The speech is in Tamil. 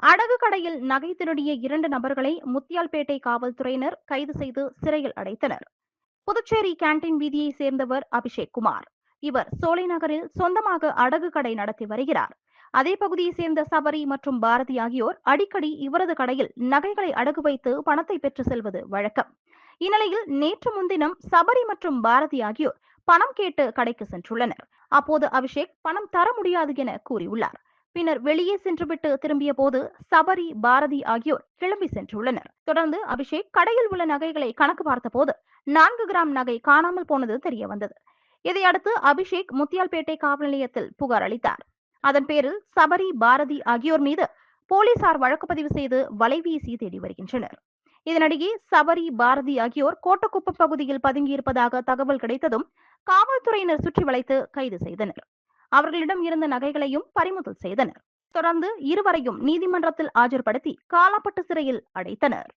அடகு கடையில் நகை திருடிய 2 நபர்களை முத்தியால்பேட்டை காவல்துறையினர் கைது செய்து சிறையில் அடைத்தனர். புதுச்சேரி கேண்டீன் வீதியை சேர்ந்தவர் அபிஷேக் குமார். இவர் சோலை நகரில் சொந்தமாக அடகு கடை நடத்தி வருகிறார். அதே பகுதியை சேர்ந்த சபரி மற்றும் பாரதி ஆகியோர் அடிக்கடி இவரது கடையில் நகைகளை அடகு வைத்து பணத்தை பெற்று செல்வது வழக்கம். இந்நிலையில் நேற்று முன்தினம் சபரி மற்றும் பாரதி ஆகியோர் பணம் கேட்டு கடைக்கு சென்றுள்ளனர். அப்போது அபிஷேக் பணம் தர முடியாது என கூறியுள்ளார். பின்னர் வெளியே சென்றுவிட்டு திரும்பிய போது சபரி, பாரதி ஆகியோர் கிளம்பி சென்றுள்ளனர். தொடர்ந்து அபிஷேக் கடையில் உள்ள நகைகளை கணக்கு பார்த்தபோது 4 கிராம் நகை காணாமல் போனது தெரிய வந்தது. இதையடுத்து அபிஷேக் முத்தியால்பேட்டை காவல் நிலையத்தில் புகார் அளித்தார். அதன் பேரில் சபரி, பாரதி ஆகியோர் மீது போலீசார் வழக்கு பதிவு செய்து வலைவீசி தேடி வருகின்றனர். இதனிடையே சபரி, பாரதி ஆகியோர் கோட்டக்குப்பம் பகுதியில் பதுங்கியிருப்பதாக தகவல் கிடைத்ததும் காவல்துறையினர் சுற்றி வளைத்து கைது செய்தனர். அவர்களிடம் இருந்த நகைகளையும் பறிமுதல் செய்தனர். தொடர்ந்து இருவரையும் நீதிமன்றத்தில் ஆஜர்படுத்தி காலாப்பட்டு சிறையில் அடைத்தனர்.